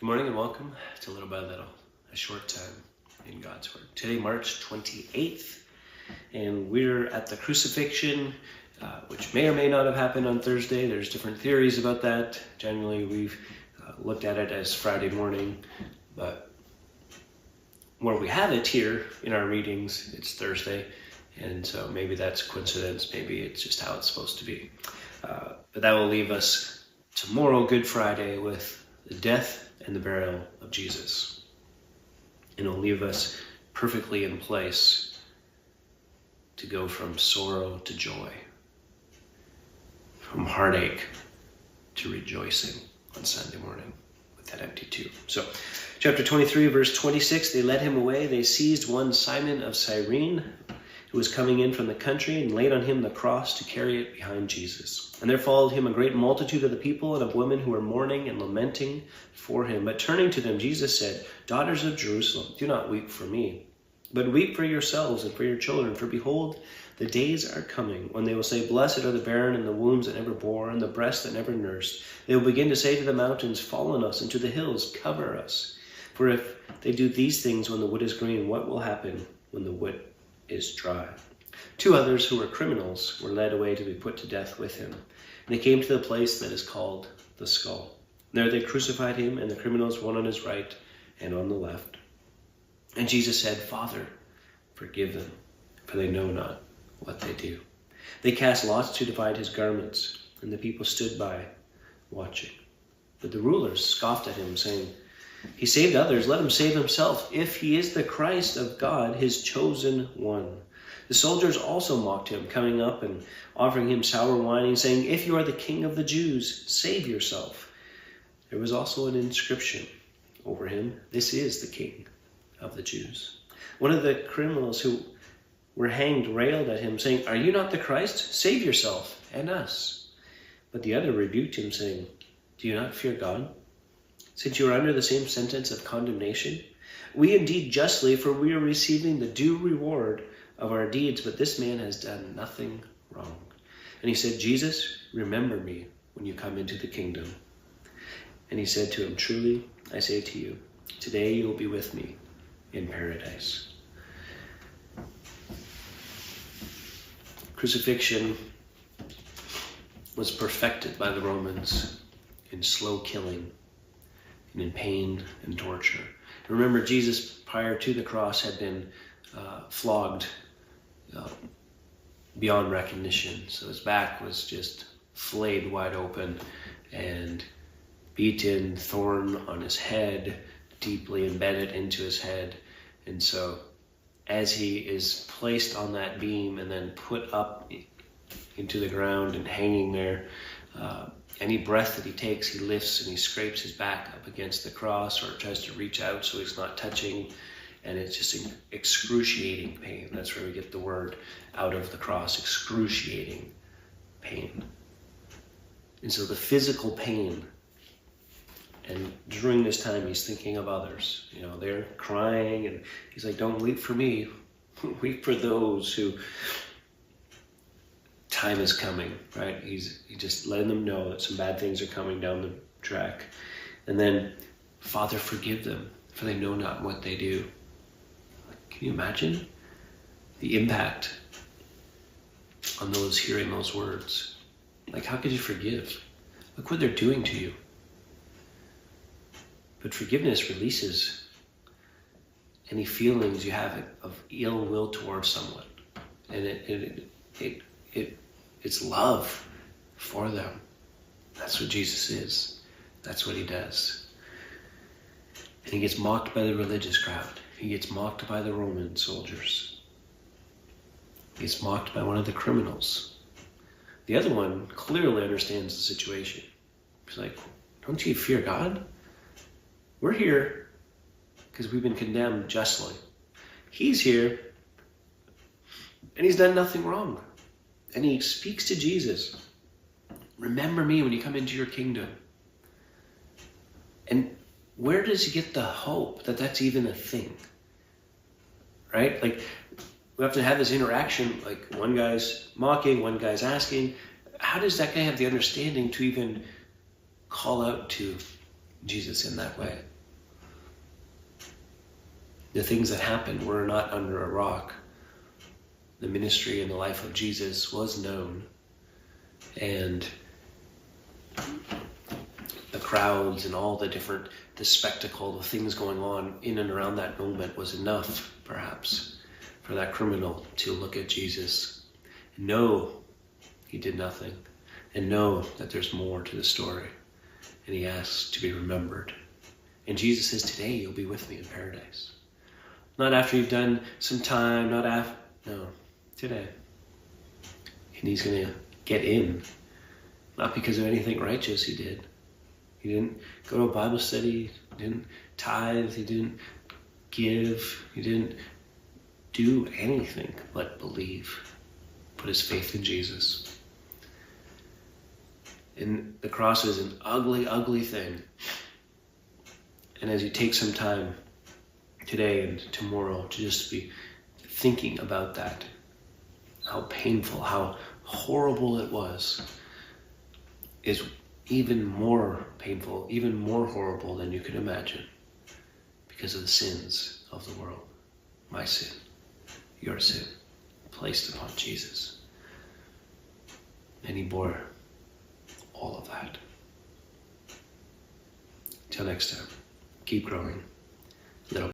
Good morning and welcome to Little by Little, a short time in God's Word. Today, March 28th, and we're at the crucifixion, which may or may not have happened on Thursday. There's different theories about that. Generally, we've looked at it as Friday morning, but where we have it here in our readings, it's Thursday, and so maybe that's coincidence, maybe it's just how it's supposed to be. But that will leave us tomorrow, Good Friday, with the death and the burial of Jesus. And it'll leave us perfectly in place to go from sorrow to joy, from heartache to rejoicing on Sunday morning with that empty tomb. So, chapter 23, verse 26, they led him away. They seized one Simon of Cyrene, who was coming in from the country, and laid on him the cross to carry it behind Jesus. And there followed him a great multitude of the people and of women who were mourning and lamenting for him. But turning to them, Jesus said, "Daughters of Jerusalem, do not weep for me, but weep for yourselves and for your children. For behold, the days are coming when they will say, Blessed are the barren and the wombs that never bore and the breasts that never nursed. They will begin to say to the mountains, Fall on us, and to the hills, cover us. For if they do these things when the wood is green, what will happen when the wood is dry?" Two others who were criminals were led away to be put to death with him. And they came to the place that is called the Skull. There they crucified him, and the criminals, one on his right and on the left. And Jesus said, "Father, forgive them, for they know not what they do." They cast lots to divide his garments, and the people stood by, watching. But the rulers scoffed at him, saying, "He saved others, let him save himself, if he is the Christ of God, his chosen one." The soldiers also mocked him, coming up and offering him sour wine, and saying, "If you are the king of the Jews, save yourself." There was also an inscription over him, "This is the King of the Jews." One of the criminals who were hanged railed at him, saying, "Are you not the Christ? Save yourself and us." But the other rebuked him, saying, "Do you not fear God, since you are under the same sentence of condemnation? We indeed justly, for we are receiving the due reward of our deeds, but this man has done nothing wrong." And he said, "Jesus, remember me when you come into the kingdom." And he said to him, "Truly, I say to you, today you will be with me in paradise." Crucifixion was perfected by the Romans in slow killing and in pain and torture. Remember, Jesus, prior to the cross, had been flogged beyond recognition. So his back was just flayed wide open and beaten, thorn on his head, deeply embedded into his head. And so as he is placed on that beam and then put up into the ground and hanging there, any breath that he takes, he lifts and he scrapes his back up against the cross, or tries to reach out so he's not touching. And it's just excruciating pain. That's where we get the word out of the cross, excruciating pain. And so the physical pain, and during this time he's thinking of others. You know, they're crying, and he's like, "Don't weep for me, weep for those who time is coming," right? He's just letting them know that some bad things are coming down the track. And then, "Father, forgive them, for they know not what they do." Can you imagine the impact on those hearing those words? Like, how could you forgive? Look what they're doing to you. But forgiveness releases any feelings you have of ill will towards someone. And it's love for them. That's what Jesus is. That's what he does. And he gets mocked by the religious crowd. He gets mocked by the Roman soldiers. He gets mocked by one of the criminals. The other one clearly understands the situation. He's like, "Don't you fear God? We're here because we've been condemned justly. He's here, and he's done nothing wrong." And he speaks to Jesus. "Remember me when you come into your kingdom." And where does he get the hope that that's even a thing? Right? Like, we often have this interaction, like one guy's mocking, one guy's asking. How does that guy have the understanding to even call out to Jesus in that way? The things that happened were not under a rock. The ministry and the life of Jesus was known, and the crowds and all the spectacle, the things going on in and around that moment was enough, perhaps, for that criminal to look at Jesus and know he did nothing, and know that there's more to the story, and he asks to be remembered. And Jesus says, today you'll be with me in paradise. Not after you've done some time, no, today. And he's going to get in, not because of anything righteous he did. He didn't go to a Bible study, he didn't tithe, he didn't give, he didn't do anything but believe, put his faith in Jesus. And the cross is an ugly, ugly thing. And as you take some time today and tomorrow to just be thinking about that, how painful, how horrible it was, is even more painful, even more horrible than you can imagine, because of the sins of the world. My sin, your sin, placed upon Jesus. And he bore all of that. Till next time, keep growing.